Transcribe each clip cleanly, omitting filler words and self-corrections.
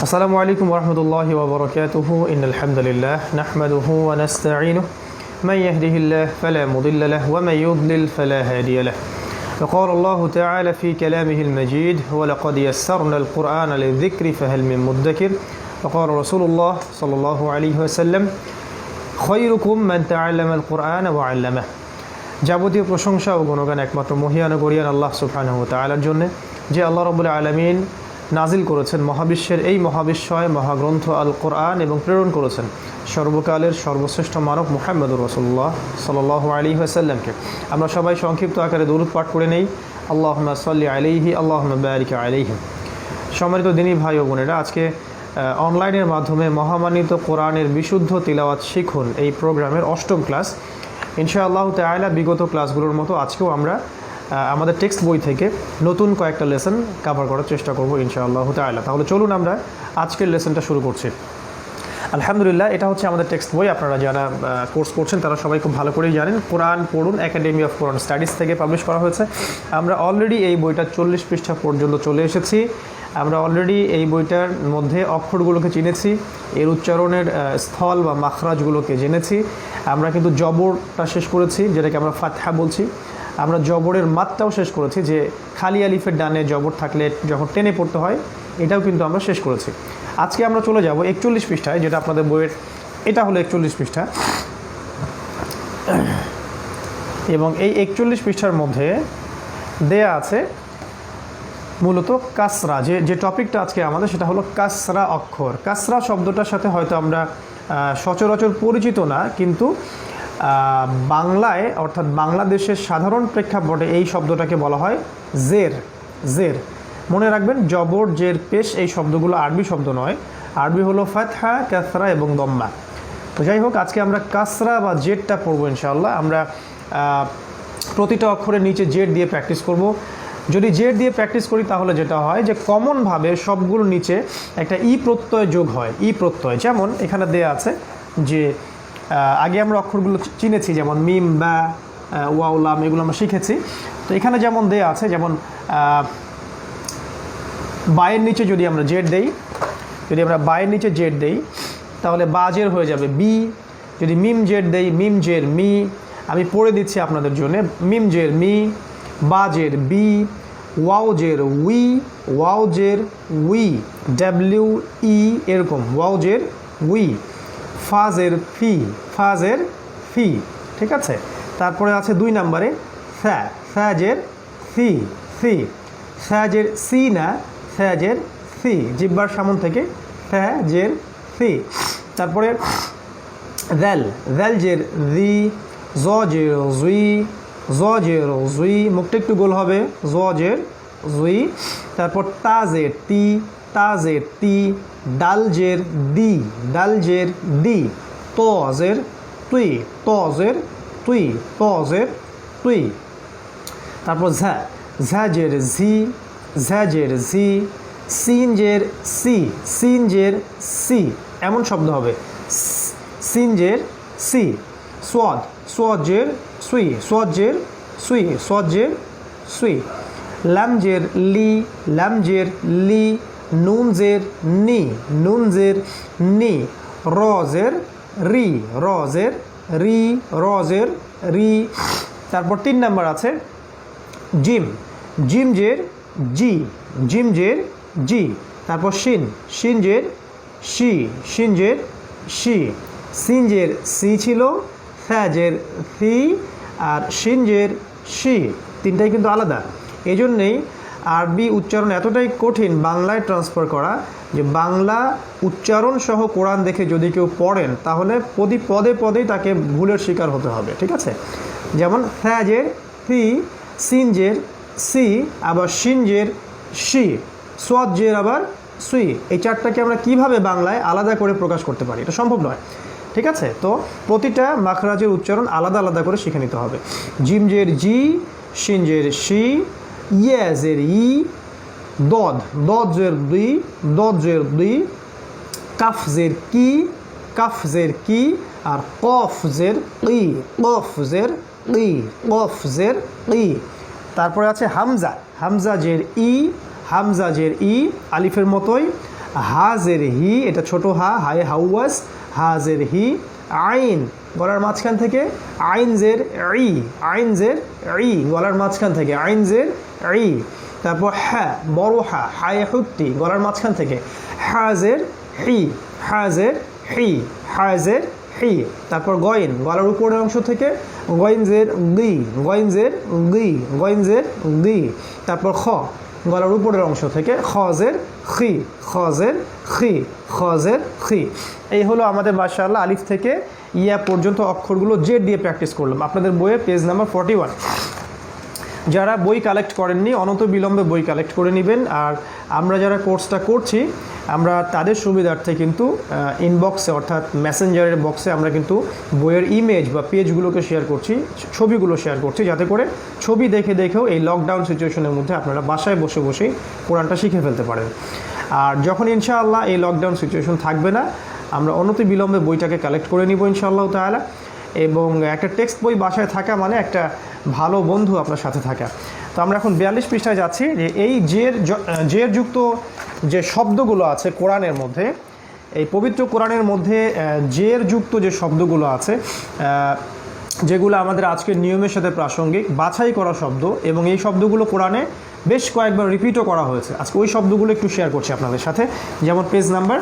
السلام عليكم ورحمة الله وبركاته إن الحمد لله نحمده ونستعينه من يهده الله فلا مضل له ومن يضلل فلا هادي له وقال الله تعالى في كلامه المجيد ولقد يسرنا القرآن للذكر فهل من مدكر وقال رسول الله صلى الله عليه وسلم خيركم من تعلم القرآن وعلمه যাবতীয় প্রশংসা ও গুণগান একমাত্র মহিয়ান গরিয়ান আল্লাহ সুবহানাহু ওয়া তাআলার জন্য যে আল্লাহ রাব্বুল আলামিন নাজিল করেছেন মহাবিশ্বের এই মহাবিশ্বয় মহাগ্রন্থ আল কোরআন এবং প্রেরণ করেছেন সর্বকালের সর্বশ্রেষ্ঠ মানব মুহাম্মদুর রাসূলুল্লাহ সাল্লাল্লাহু আলাইহি ওয়াসাল্লামকে। আমরা সবাই সংক্ষিপ্ত আকারে দরুদ পাঠ করে নেই, আল্লাহুম্মা সাল্লি আলাইহি আল্লাহুম্মা বারিক আলাইহি। সম্মানিত দিনী ভাই ও বোনেরা, আজকে অনলাইনের মাধ্যমে মহামানিত কোরআনের বিশুদ্ধ তিলাওয়াত শিখুন এই প্রোগ্রামের অষ্টম ক্লাস। ইনশাআল্লাহ তাআলা বিগত ক্লাসগুলোর মতো আজকেও আমরা আমাদের টেক্সট বই থেকে নতুন কয়েকটা লেসন কভার করার চেষ্টা করব ইনশাআল্লাহ তাআলা। তাহলে চলুন আমরা আজকের লেসনটা শুরু করছি। আলহামদুলিল্লাহ, এটা হচ্ছে আমাদের টেক্সট বই। আপনারা যারা কোর্স করছেন তারা সবাই খুব ভালো করেই জানেন, কোরআন পড়ুন একাডেমি অফ কোরআন স্টাডিজ থেকে পাবলিশ করা হয়েছে। আমরা অলরেডি এই বইটা 40 পৃষ্ঠা পর্যন্ত চলে এসেছি। আমরা অলরেডি এই বইটার মধ্যে অক্ষরগুলোকে চিনেছি, এর উচ্চারণের স্থল বা মাখরাজগুলোকে জেনেছি। আমরা কিন্তু জবরটা শেষ করেছি, যেটাকে আমরা ফাতহা বলছি। আমরা জবরের মাত্রাও শেষ করেছি, যে খালি আলিফের ডানে জবর থাকলে যখন টেনে পড়তে হয়, এটাও কিন্তু আমরা শেষ করেছি। আজকে আমরা চলে যাব 41 পৃষ্ঠায়, যেটা আপনাদের বইয়ের এটা হলো 41 পৃষ্ঠা, এবং এই 41 পৃষ্ঠার মধ্যে দেয়া আছে মূলত কাসরা। যে টপিকটা আজকে আমাদের সেটা হলো কাসরা অক্ষর। কাসরা শব্দটার সাথে হয়তো আমরা সচরাচর পরিচিত না, কিন্তু বাংলায় অর্থাৎ বাংলাদেশের সাধারণ প্রেক্ষাপটে এই শব্দটাকে বলা হয় জের। জের মনে রাখবেন, জবর জের পেশ এই শব্দগুলো আরবি শব্দ নয়, আরবি হলো ফাতহা, কাসরা এবং দম্মা। তো যাই হোক, আজকে আমরা কাসরা বা জেরটা পড়বো ইনশাআল্লাহ। আমরা প্রতিটা অক্ষরের নিচে জের দিয়ে প্র্যাকটিস করব। যদি জের দিয়ে প্র্যাকটিস করি তাহলে যেটা হয় যে কমনভাবে সবগুলোর নিচে একটা ই প্রত্যয় যোগ হয়। ই প্রত্যয় যেমন এখানে দেয়া আছে, যে আগে আমরা অক্ষরগুলো চিনেছি, যেমন মিম, বা, ওয়াও, লাম, এগুলো আমরা শিখেছি। তো এখানে যেমন দেয়া আছে, যেমন বায়ের নিচে যদি আমরা জেড দেই, যদি আমরা বায়ের নিচে জেড দেই তাহলে বাজের হয়ে যাবে বি। যদি মিম জেড দেই, মিম জের মি। আমি পড়ে দিচ্ছি আপনাদের জন্য, মিম জের মি, বাজের বি, ওয়াও জের উই, ওয়াও জের উই, ডাব্লিউ ই, এরকম ওয়াও জের উই, ফাজের ফি, ফাজের ফি। ঠিক আছে, তারপরে আছে 2 নম্বরে ফ্যা, ফ্যাজের ফি, ফি, ফ্যাজের সি না, ফ্যাজের ফি, জিব্বার সামন থেকে ফ্যাজের ফি। তারপরে দ্যাল, দ্যালজের রি, জজের জুই, জজের জুই, মুখটা একটু গোল হবে, জজের জুই। তারপর তাজের তি, তাজের তি, ডালজের দি, ডালজের দি, তজের তুই, তজের তুই, তজের তুই। তারপর ঝা, ঝাজের ঝি, ঝাজের ঝি, সিনজের সি, সিনজের সি, এমন শব্দ হবে, সিনজের সি। সোয়াদ, সোয়াজের সুই, সোয়াজের সুই, সোয়াজের সুই। লামজের লি, লামজের লি, নুনজের নি, নুনজের নি। রজের রি, রজের রি, রজের রি। তারপর 3 নম্বর আছে জিম, জিমজের জি, জিমজের জি। তারপর শিন, শিনজের শি, শিনজের শি। সিনজের সি ছিল, ফ্যাজের ফি, আর শিনজের শি, তিনটাই কিন্তু আলাদা। এই জন্যেই আরবি উচ্চারণ এতটাই কঠিন বাংলায় ট্রান্সফার করা, যে বাংলা উচ্চারণ সহ কোরআন দেখে যদি কেউ পড়েন তাহলে প্রতি পদে পদেই তাকে ভুলের শিকার হতে হবে। ঠিক আছে, যেমন ফ্যাজের ফি, সিনজের সি, আবার শিনজের শি, সোয়াজের আবার সুই। এই চারটাকে আমরা কিভাবে বাংলায় আলাদা করে প্রকাশ করতে পারি? এটা সম্ভব নয়। ঠিক আছে, তো প্রতিটা মাখরাজের উচ্চারণ আলাদা আলাদা করে শিখে নিতে হবে। জিমজের জি, শিনজের শি, ইয়াজের ই, দদ, দজের দুই, দজের দুই, কাফজের কি, কাফজের কি, আর কফজের ই, কফজের ই, কফজের ই। তারপরে আছে হামজা, হামজা জের ই, হামজা জের ই আলিফের মতোই, হাজের হি, এটা ছোট হা, হায় হাউয়াস, হাজের হি। আইন গলার মাঝখান থেকে, আইন জের ই, আইন জের ই গলার মাঝখান থেকে, আইন জের ই। তারপর হ্যাঁ বড় হা, হায় হুত্তি গলার মাঝখান থেকে, হাজের হি, হাজের হি, হাজের হি। তারপর গয়েন গলার উপরের অংশ থেকে, গয়েনজের গি, গয়েনজের গি, গয়েনজের গি। তারপর খ গলার উপরের অংশ থেকে, খজের খি, খজের খি, খজের খি। এই হলো আমাদের মাশাআল্লাহ আলিফ থেকে ইয়া পর্যন্ত অক্ষরগুলো জেড দিয়ে প্র্যাকটিস করলাম। আপনাদের বইয়ে পেজ নাম্বার 41। যারা বই কালেক্ট করেননি অনত বিলম্বে বই কালেক্ট করে নেবেন। আর আমরা যারা কোর্সটা করছি আমরা তাদের সুবিধার্থে কিন্তু ইনবক্সে অর্থাৎ মেসেঞ্জারের বক্সে আমরা কিন্তু বইয়ের ইমেজ বা পেজগুলোকে শেয়ার করছি, ছবিগুলো শেয়ার করছি, যাতে করে ছবি দেখে দেখেও এই লকডাউন সিচুয়েশনের মধ্যে আপনারা বাসায় বসে বসেই কোরআনটা শিখে ফেলতে পারেন। আর যখন ইনশাআল্লাহ এই লকডাউন সিচুয়েশন থাকবে না, আমরা অনতি বিলম্বে বইটাকে কালেক্ট করে নিব ইনশাআল্লাহ তাআলা। এবং একটা টেক্সট বই বাসায় থাকা মানে একটা ভালো বন্ধু আপনার সাথে থাকা। তো আমরা এখন 42 পৃষ্ঠায় যাচ্ছি। যে এই জের যুক্ত যে শব্দগুলো আছে কোরআনের মধ্যে, এই পবিত্র কোরআনের মধ্যে জের যুক্ত যে শব্দগুলো আছে, যেগুলো আমাদের আজকের নিয়মের সাথে প্রাসঙ্গিক, বাছাই করা শব্দ, এবং এই শব্দগুলো কোরআনে বেশ কয়েকবার রিপিটও করা হয়েছে। আজকে ওই শব্দগুলো একটু শেয়ার করছি আপনাদের সাথে। যেমন পেজ নাম্বার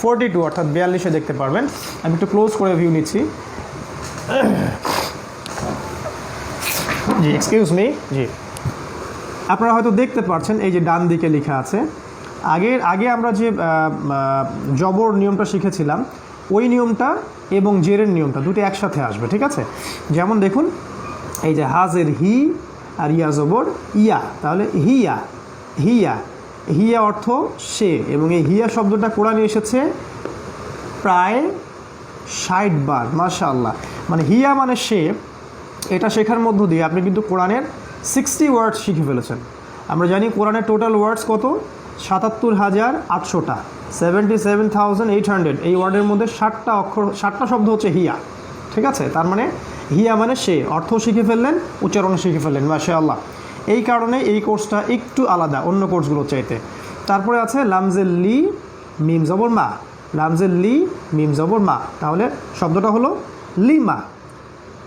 42 অর্থাৎ 42-এ দেখতে পারবেন। আমি একটু ক্লোজ করে ভিউ নিচ্ছি। জি এক্সকিউজ মি, জি আপনারা হয়তো দেখতে পাচ্ছেন এই যে ডান দিকে লেখা আছে। আগে আমরা যে জবর নিয়মটা শিখেছিলাম, ওই নিয়মটা এবং জেরের নিয়মটা দুটো একসাথে আসবে, ঠিক আছে? যেমন দেখুন এই যে হাজের হি আর ইয়া জবর ইয়া, তাহলে হিয়া, হিয়া, হিয়া অর্থ সে। এবং এই হিয়া শব্দটা কোরআনে এসেছে প্রায় 60 বার। মাশাআল্লাহ, মানে হিয়া মানে সে, এটা শেখার মধ্য দিয়ে আপনি কিন্তু কোরআনের 60 ওয়ার্ডস শিখে ফেলেছেন। আমরা জানি কোরআনের টোটাল ওয়ার্ডস কত, 77,800টা, 77,800। এই ওয়ার্ডের মধ্যে 60টা অক্ষর, 60টা শব্দ হচ্ছে হিয়া, ঠিক আছে? তার মানে হিয়া মানে সে, অর্থ শিখে ফেললেন, উচ্চারণ শিখে ফেললেন। মাশাআল্লাহ, এই কারণে এই কোর্সটা একটু আলাদা অন্য কোর্সগুলোর চাইতে। তারপরে আছে লামজেল লি মিম জবর মা, লামজেল লি মিম জবর মা, তাহলে শব্দটা হলো লিমা,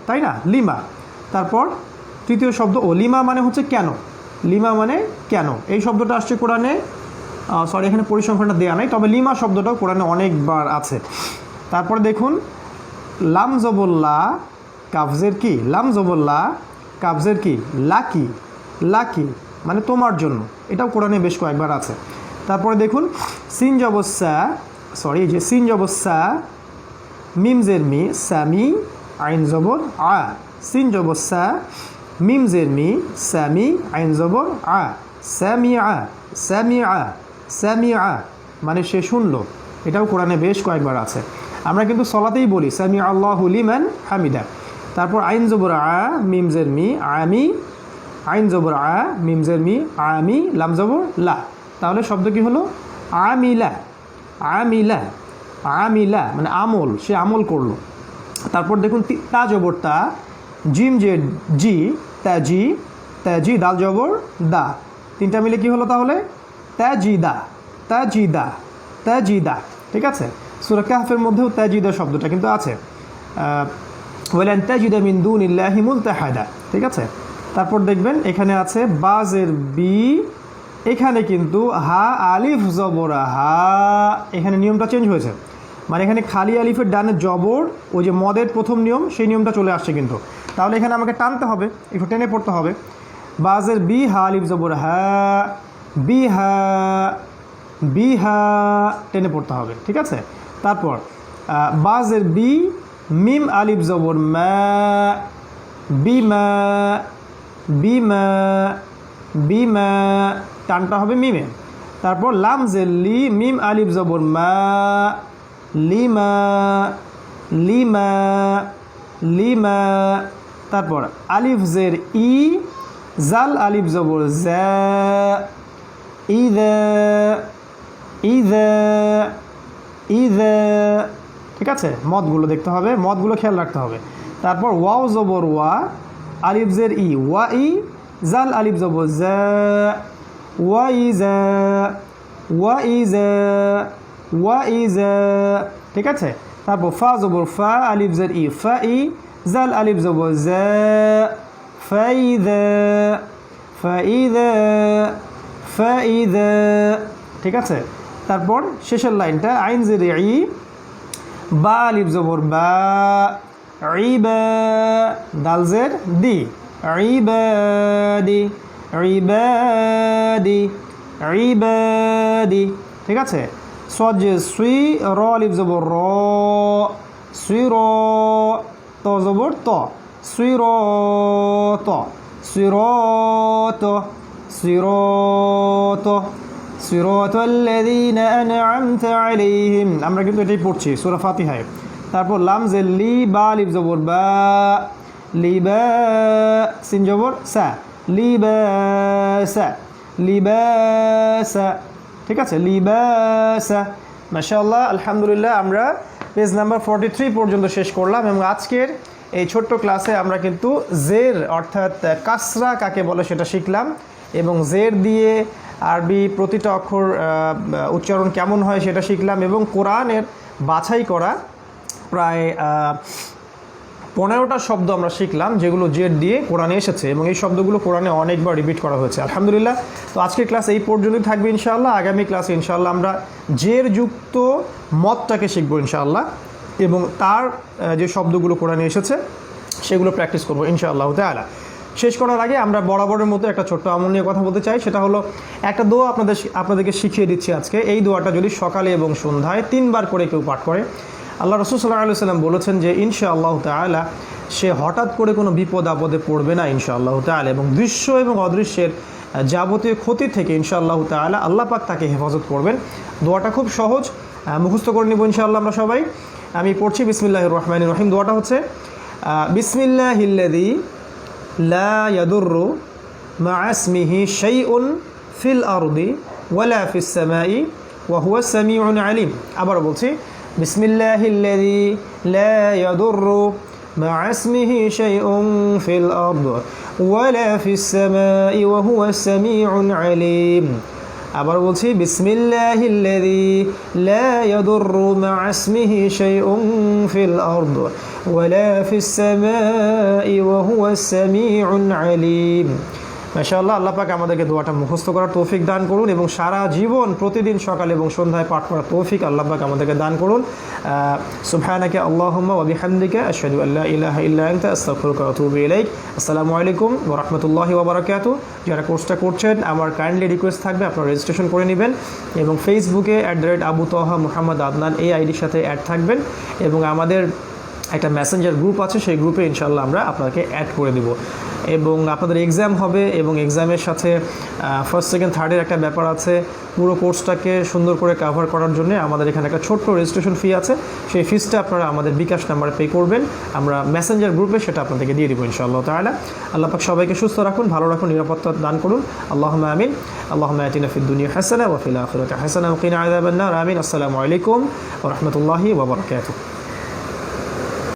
তাই না? লিমা। তারপর তৃতীয় শব্দ ও লিমা মানে হচ্ছে কেন, লিমা মানে কেন। এই শব্দটা আসছে কোরআনে, সরি এখানে পরিসংখ্যানটা দেওয়া নাই, তবে লিমা শব্দটাও কোরআনে অনেকবার আছে। তারপরে দেখুন লাম জবল্লা কাবজের কি, লাম জবল্লা কাবজের কি, লাকি, লাকি মানে তোমার জন্য, এটাও কোরআনে বেশ কয়েকবার আছে। তারপরে দেখুন সিন জবস্যা, সরি যে সিন জবস্যা, মিমজের মি, সামি, আইন জবর আ, সিন জবস্যা, মিমজের মি, সামি, আইন জবর আ, সামি আ, সামি আ, সামি আ মানে সে শুনলো, এটাও কোরআনে বেশ কয়েকবার আছে। আমরা কিন্তু সলাতেই বলি সামি আল্লাহু লিমান হামিদা। তারপর আইন জবর আ, মিমজের মি, আমি, আইন জবর আ, মিমজের মি, আমি, লাম জবর লা, তাহলে শব্দ কি হলো আমিলা, আমিলা, আমিলা মানে আমল, সে আমল করলো। তারপর দেখুন তা জবর তা, জিম জে জি, তাজি, তাজি, দাল জবর দা, তিনটা মিলে কি হলো তাহলে তাজিদা, তাজিদা, তাজিদা, ঠিক আছে? সূরা কাহফের মধ্যেও তাজিদা শব্দটা কিন্তু আছে, ওয়ালান তাজিদা মিন দুনিল্লাহি মুলতাহাদা, ঠিক আছে? তারপর দেখবেন এখানে আছে বাজের বি, এখানে কিন্তু হা আলিফ জবর হা, এখানে নিয়মটা চেঞ্জ হয়েছে, মানে এখানে খালি আলিফের ডানে জবর, ওই যে মদের প্রথম নিয়ম সেই নিয়মটা চলে আসছে কিন্তু। তাহলে এখানে আমাকে টানতে হবে, একটু টেনে পড়তে হবে। বাজের বি হা আলিফ জবর হা, বিহা, বিহা টেনে পড়তে হবে, ঠিক আছে? তারপর বাজের বি মিম আলিফ জবর মা, বিমা, বিমা, বিমা টানটা হবে মিমে। তারপর লাম জেল্লি মিম আলিফ জবর মা, লিমা, লিমা, লিমা। তারপর আলিফ জের ই, জাল আলিফ জবর জা, ইদা, ইদা, ইদা, ঠিক আছে? মদগুলো দেখতে হবে, মদগুলো খেয়াল রাখতে হবে। তারপর ওয়াও জবর ওয়া, আলিফ জের ই, ওয়া ই, জাল আলিফ জবর জা, ওয়াইজা, ওয়াইজা, ঠিক আছে। তারপর ফা জবর ফা, আলিফ জের ই, ফা ই, জাল আলিফ জবর জা, ফাইদা ফাইদা ফাইদা, ঠিক আছে। তারপর শেষের লাইনটা আইন জের ই, বা আলিফ জবর বা, ইবা, দাল জের দি, ইবাদি ইবাদি ইবাদি, ঠিক আছে। সদ যে সুই, র আলিফ জবর র, সুই র, ত জবর ত, সুই র ত, সুই র ত, সুই র ত, সিরাতাল্লাযীনা আন'আমতা আলাইহিম, আমরা কিন্তু এটাই পড়ছি সূরা ফাতিহায়। তারপর লাম জের লি, বা আলিফ জবর বা, লিবা, সিন জবর সা, লিবাসা লিবাসা, ঠিক আছে, লিবাসা। মাশাআল্লাহ, আলহামদুলিল্লাহ, আমরা পেজ নাম্বার 43 পর্যন্ত শেষ করলাম এবং আজকের এই ছোট্ট ক্লাসে আমরা কিন্তু জের অর্থাৎ কাসরা কাকে বলে সেটা শিখলাম এবং জের দিয়ে আরবি প্রতিটা অক্ষর উচ্চারণ কেমন হয় সেটা শিখলাম এবং কোরআনের বাছাই করা প্রায় 15টা শব্দ আমরা শিখলাম যেগুলো জের দিয়ে কোরআনে এসেছে এবং এই শব্দগুলো কোরআনে অনেকবার রিপিট করা হয়েছে আলহামদুলিল্লাহ। তো আজকের ক্লাস এই পর্যন্তই থাকবে ইনশাআল্লাহ। আগামী ক্লাসে ইনশাআল্লাহ আমরা জের যুক্ত মতটাকে শিখবো ইনশাআল্লাহ এবং তার যে শব্দগুলো কোরআনে এসেছে সেগুলো প্র্যাকটিস করবো ইনশাআল্লাহ তাআলা। শেষ করার আগে আমরা বরাবরের মতো একটা ছোট্ট আমল নিয়ে কথা বলতে চাই, সেটা হলো একটা দোয়া আপনাদেরকে শিখিয়ে দিচ্ছি আজকে। এই দোয়াটা যদি সকালে এবং সন্ধ্যায় 3 বার করে কেউ পাঠ করে, আল্লাহ রাসূল সাল্লাল্লাহু আলাইহি ওয়াসাল্লাম বলেছেন যে ইনশাআল্লাহ তাআলা সে হঠাৎ করে কোনো বিপদ আপদে পড়বে না ইনশাআল্লাহ তাআলা, এবং দৃশ্য এবং অদৃশ্যের যাবতীয় ক্ষতি থেকে ইনশাআল্লাহ তাআলা আল্লাহ পাক তাকে হেফাজত করবেন। দোয়াটা খুব সহজ, মুখস্থ করে নিব ইনশাআল্লাহ আমরা সবাই। আমি পড়ছি, বিসমিল্লাহির রহমানির রহিম। দোয়াটা হচ্ছে বিসমিল্লাহিল্লাযী লা ইয়াদুররু মা'a ইসমিহি শাইউন ফিল আরদি ওয়ালা ফিস সামাই ওয়া হুয়াস সামিউন আলিম। আবার বলছি, বিসমিল্লাহিল্লাযী লা ইয়াদুররু মা'a ইসমিহি শাইউন ফিল আরদি ওয়ালা ফিস সামাই ওয়া হুয়াস সামিউন আলিম। আবার বলছি, বিসমিল্লাহিল্লাযী লা ইয়াদুররু মা'a ইসমিহি শাইউন ফিল আরদি ওয়ালা ফিস সামাই ওয়া হুয়াস সামিউন আলিম। মাশাআল্লাহ, আল্লাহ পাক আমাদেরকে দোয়াটা মুখস্থ করার তৌফিক দান করুন এবং সারা জীবন প্রতিদিন সকালে এবং সন্ধ্যায় পাঠ করার তৌফিক আল্লাহ পাক আমাদেরকে দান করুন। সুবহানাকা আল্লাহুম্মা ওয়া বিহামদিকা আশহাদু আল্লা ইলাহা ইল্লা আনতা আস্তাগফিরুকা ওয়া আতুবু ইলাইক। আসসালামু আলাইকুম ওয়া রাহমাতুল্লাহি ওয়া বারাকাতুহু। যারা কোর্সটা করছেন আমার কাইন্ডলি রিকোয়েস্ট থাকবে আপনারা রেজিস্ট্রেশন করে নেবেন এবং ফেসবুকে @AbuTohaAdnan এই আইডির সাথে অ্যাড থাকবেন এবং আমাদের একটা মেসেঞ্জার গ্রুপ আছে, সেই গ্রুপে ইনশাআল্লাহ আমরা আপনাকে অ্যাড করে দেব এবং আপনাদের এক্সাম হবে এবং এক্সামের সাথে ফার্স্ট সেকেন্ড থার্ডের একটা ব্যাপার আছে। পুরো কোর্সটাকে সুন্দর করে কভার করার জন্য আমাদের এখানে একটা ছোট্ট রেজিস্ট্রেশন ফি আছে, সেই ফিসটা আপনারা আমাদের বিকাশ নাম্বারে পে করবেন, আমরা মেসেঞ্জার গ্রুপে সেটা আপনাদেরকে দিয়ে দেবো ইনশাআল্লাহ তাআলা। আল্লাহ পাক সবাইকে সুস্থ রাখুন, ভালো রাখুন, নিরাপত্তা দান করুন। আল্লাহুম্মা আমিন। আল্লাহুম্মা আতিনা ফিদ দুনিয়া হাসানাহ ওয়া ফিল আখিরাতি হাসানাহ ওয়া কিনা আযাবান নার। আমিন। আসসালামু আলাইকুম ওয়া রাহমাতুল্লাহি ওয়া বারাকাতুহু।